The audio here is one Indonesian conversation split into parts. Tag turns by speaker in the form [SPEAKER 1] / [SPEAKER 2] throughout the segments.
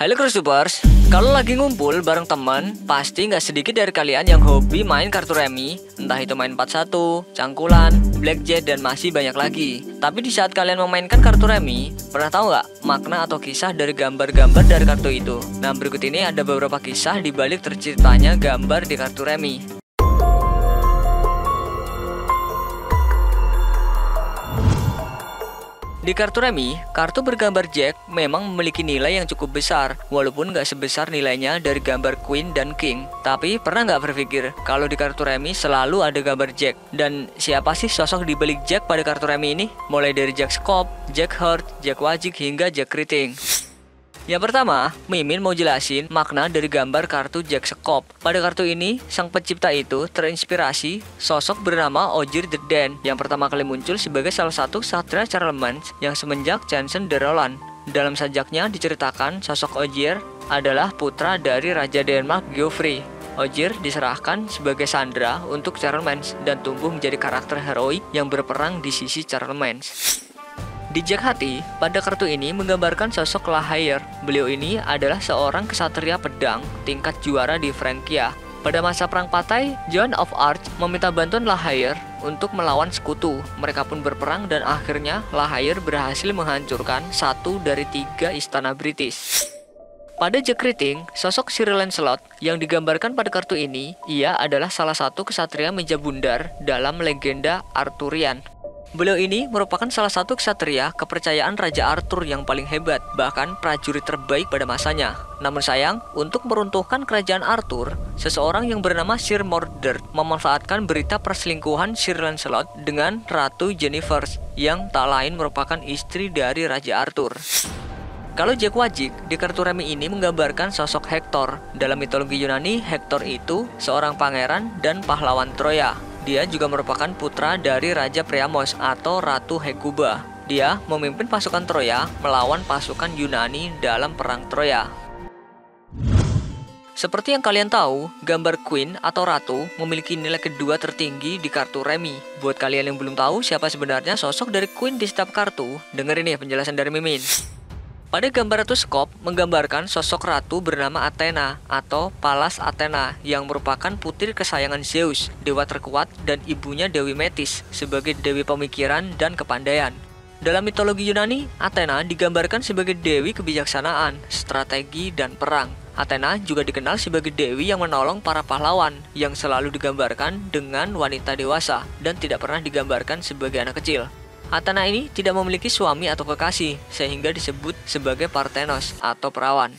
[SPEAKER 1] Halo Cruisers, kalau lagi ngumpul bareng teman, pasti nggak sedikit dari kalian yang hobi main kartu remi, entah itu main 41, cangkulan, blackjack, dan masih banyak lagi. Tapi di saat kalian memainkan kartu remi, pernah tahu nggak makna atau kisah dari gambar-gambar dari kartu itu? Nah, berikut ini ada beberapa kisah di balik terciptanya gambar di kartu remi. Di kartu remi, kartu bergambar Jack memang memiliki nilai yang cukup besar, walaupun nggak sebesar nilainya dari gambar Queen dan King. Tapi pernah nggak berpikir kalau di kartu remi selalu ada gambar Jack? Dan siapa sih sosok di balik Jack pada kartu remi ini? Mulai dari Jack Skop, Jack Heart, Jack Wajik, hingga Jack Keriting. Yang pertama, Mimin mau jelasin makna dari gambar kartu Jack Skop. Pada kartu ini, sang pencipta itu terinspirasi sosok bernama Ojir the Dan yang pertama kali muncul sebagai salah satu satria Charlemagne yang semenjak Jansen de Roland. Dalam sajaknya diceritakan sosok Ojir adalah putra dari Raja Denmark Geoffrey. Ojir diserahkan sebagai sandera untuk Charlemagne dan tumbuh menjadi karakter heroik yang berperang di sisi Charlemagne. Di Jack Hati, pada kartu ini menggambarkan sosok Lahair. Beliau ini adalah seorang kesatria pedang tingkat juara di Frankia. Pada masa Perang Patai, Joan of Arc meminta bantuan Lahair untuk melawan sekutu. Mereka pun berperang dan akhirnya Lahair berhasil menghancurkan 1 dari 3 istana British. Pada Jack Keriting, sosok Sir Lancelot yang digambarkan pada kartu ini, ia adalah salah satu kesatria meja bundar dalam legenda Arthurian. Beliau ini merupakan salah satu ksatria kepercayaan Raja Arthur yang paling hebat, bahkan prajurit terbaik pada masanya. Namun sayang, untuk meruntuhkan kerajaan Arthur, seseorang yang bernama Sir Mordred memanfaatkan berita perselingkuhan Sir Lancelot dengan Ratu Jennifer yang tak lain merupakan istri dari Raja Arthur. Kalau Jack Wajik, di kartu remi ini menggambarkan sosok Hector. Dalam mitologi Yunani, Hector itu seorang pangeran dan pahlawan Troya. Dia juga merupakan putra dari Raja Priamos atau Ratu Hekuba. Dia memimpin pasukan Troya melawan pasukan Yunani dalam perang Troya. Seperti yang kalian tahu, gambar Queen atau Ratu memiliki nilai kedua tertinggi di kartu remi. Buat kalian yang belum tahu siapa sebenarnya sosok dari Queen di setiap kartu, dengerin nih penjelasan dari Mimin. Pada gambar Ratu Skop menggambarkan sosok ratu bernama Athena atau Pallas Athena yang merupakan putri kesayangan Zeus, dewa terkuat, dan ibunya Dewi Metis sebagai dewi pemikiran dan kepandaian. Dalam mitologi Yunani, Athena digambarkan sebagai dewi kebijaksanaan, strategi, dan perang. Athena juga dikenal sebagai dewi yang menolong para pahlawan yang selalu digambarkan dengan wanita dewasa dan tidak pernah digambarkan sebagai anak kecil. Athena ini tidak memiliki suami atau kekasih, sehingga disebut sebagai Parthenos atau perawan.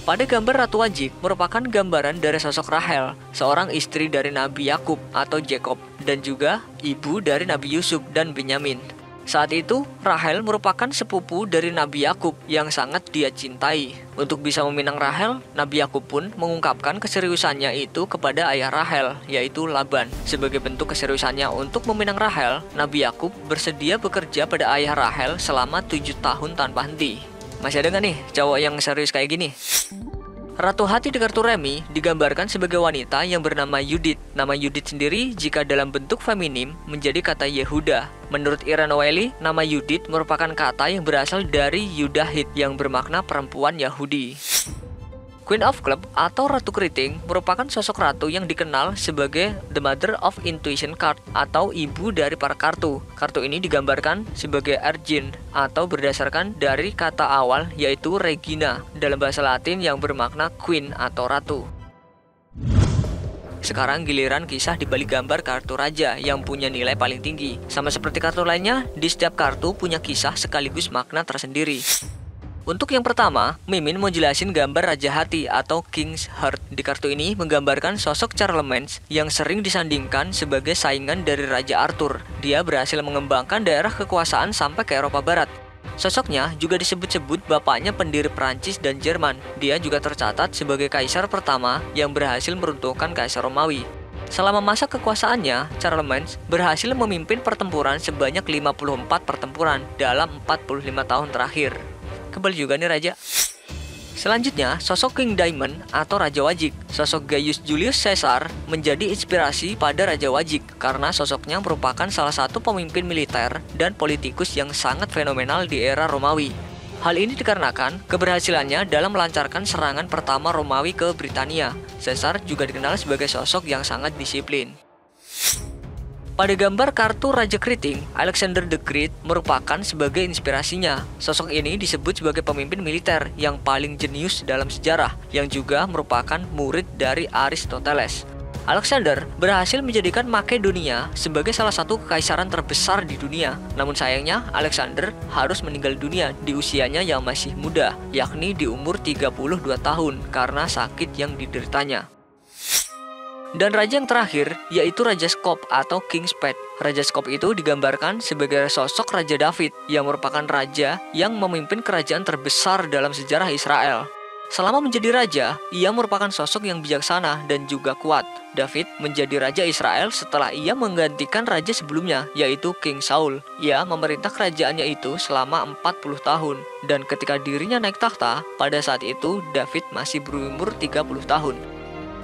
[SPEAKER 1] Pada gambar Ratu Wajik merupakan gambaran dari sosok Rahel, seorang istri dari Nabi Yakub atau Jacob, dan juga ibu dari Nabi Yusuf dan Benyamin. Saat itu, Rahel merupakan sepupu dari Nabi Yakub yang sangat dia cintai. Untuk bisa meminang Rahel, Nabi Yakub pun mengungkapkan keseriusannya itu kepada ayah Rahel, yaitu Laban. Sebagai bentuk keseriusannya untuk meminang Rahel, Nabi Yakub bersedia bekerja pada ayah Rahel selama 7 tahun tanpa henti. Masih ada nggak nih cowok yang serius kayak gini? Ratu Hati di kartu remi digambarkan sebagai wanita yang bernama Judith. Nama Judith sendiri jika dalam bentuk feminim menjadi kata Yehuda. Menurut Ira Noeli, nama Judith merupakan kata yang berasal dari Yudahit yang bermakna perempuan Yahudi. Queen of Club atau Ratu Keriting merupakan sosok ratu yang dikenal sebagai The Mother of Intuition Card atau ibu dari para kartu. Kartu ini digambarkan sebagai Argent atau berdasarkan dari kata awal yaitu Regina dalam bahasa Latin yang bermakna Queen atau Ratu. Sekarang giliran kisah di balik gambar kartu raja yang punya nilai paling tinggi. Sama seperti kartu lainnya, di setiap kartu punya kisah sekaligus makna tersendiri. Untuk yang pertama, Mimin mau jelasin gambar Raja Hati atau King's Heart. Di kartu ini menggambarkan sosok Charlemagne yang sering disandingkan sebagai saingan dari Raja Arthur. Dia berhasil mengembangkan daerah kekuasaan sampai ke Eropa Barat. Sosoknya juga disebut-sebut bapaknya pendiri Prancis dan Jerman. Dia juga tercatat sebagai kaisar pertama yang berhasil meruntuhkan Kaisar Romawi. Selama masa kekuasaannya, Charlemagne berhasil memimpin pertempuran sebanyak 54 pertempuran dalam 45 tahun terakhir. Kebal juga nih raja. Selanjutnya, sosok King Diamond atau Raja Wajik. Sosok Gaius Julius Caesar menjadi inspirasi pada Raja Wajik karena sosoknya merupakan salah satu pemimpin militer dan politikus yang sangat fenomenal di era Romawi. Hal ini dikarenakan keberhasilannya dalam melancarkan serangan pertama Romawi ke Britania. Caesar juga dikenal sebagai sosok yang sangat disiplin. Pada gambar kartu Raja Keriting, Alexander the Great merupakan sebagai inspirasinya. Sosok ini disebut sebagai pemimpin militer yang paling jenius dalam sejarah, yang juga merupakan murid dari Aristoteles. Alexander berhasil menjadikan Makedonia sebagai salah satu kekaisaran terbesar di dunia. Namun sayangnya, Alexander harus meninggal dunia di usianya yang masih muda, yakni di umur 32 tahun karena sakit yang dideritanya. Dan raja yang terakhir yaitu Raja Skop atau King Spade. Raja Skop itu digambarkan sebagai sosok Raja David yang merupakan raja yang memimpin kerajaan terbesar dalam sejarah Israel. Selama menjadi raja, ia merupakan sosok yang bijaksana dan juga kuat. David menjadi raja Israel setelah ia menggantikan raja sebelumnya, yaitu King Saul. Ia memerintah kerajaannya itu selama 40 tahun. Dan ketika dirinya naik takhta, pada saat itu David masih berumur 30 tahun.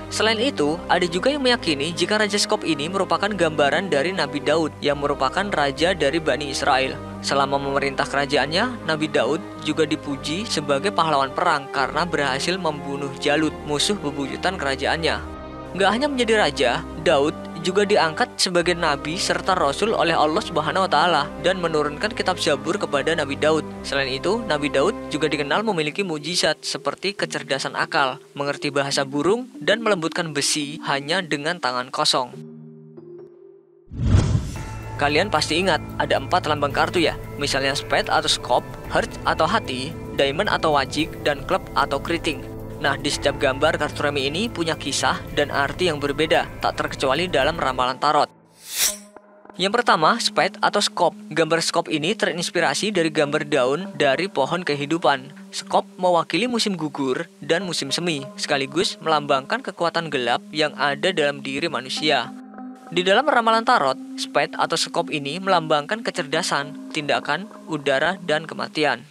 [SPEAKER 1] Selain itu, ada juga yang meyakini jika Raja Skop ini merupakan gambaran dari Nabi Daud yang merupakan raja dari Bani Israel. Selama memerintah kerajaannya, Nabi Daud juga dipuji sebagai pahlawan perang karena berhasil membunuh Jalut, musuh bebuyutan kerajaannya. Gak hanya menjadi raja, Daud juga diangkat sebagai nabi serta rasul oleh Allah Subhanahu wa taala dan menurunkan kitab Zabur kepada Nabi Daud. Selain itu, Nabi Daud juga dikenal memiliki mujizat seperti kecerdasan akal, mengerti bahasa burung, dan melembutkan besi hanya dengan tangan kosong. Kalian pasti ingat ada 4 lambang kartu ya, misalnya spade atau skop, heart atau hati, diamond atau wajik, dan club atau keriting. Nah, di setiap gambar kartu remi ini punya kisah dan arti yang berbeda, tak terkecuali dalam ramalan tarot. Yang pertama, spade atau skop. Gambar skop ini terinspirasi dari gambar daun dari pohon kehidupan. Skop mewakili musim gugur dan musim semi, sekaligus melambangkan kekuatan gelap yang ada dalam diri manusia. Di dalam ramalan tarot, spade atau skop ini melambangkan kecerdasan, tindakan, udara, dan kematian.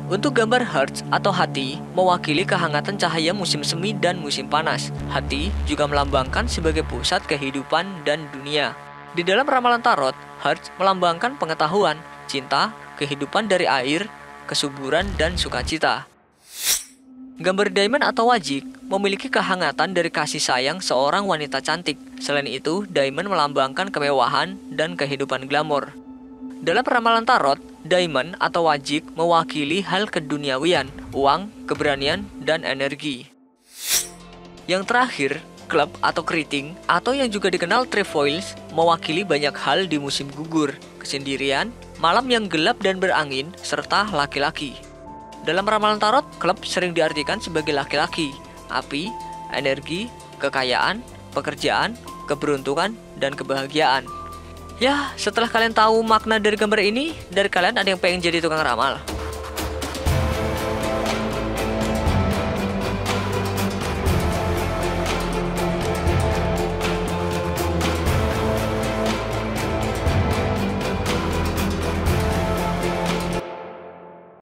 [SPEAKER 1] Untuk gambar hearts atau hati, mewakili kehangatan cahaya musim semi dan musim panas. Hati juga melambangkan sebagai pusat kehidupan dan dunia. Di dalam ramalan tarot, hearts melambangkan pengetahuan, cinta, kehidupan dari air, kesuburan, dan sukacita. Gambar diamond atau wajik memiliki kehangatan dari kasih sayang seorang wanita cantik. Selain itu, diamond melambangkan kemewahan dan kehidupan glamor. Dalam ramalan tarot, diamond atau wajik mewakili hal keduniawian, uang, keberanian, dan energi. Yang terakhir, club atau keriting, atau yang juga dikenal trefoils, mewakili banyak hal di musim gugur, kesendirian, malam yang gelap dan berangin, serta laki-laki. Dalam ramalan tarot, club sering diartikan sebagai laki-laki, api, energi, kekayaan, pekerjaan, keberuntungan, dan kebahagiaan. Ya, setelah kalian tahu makna dari gambar ini, dari kalian ada yang pengen jadi tukang ramal?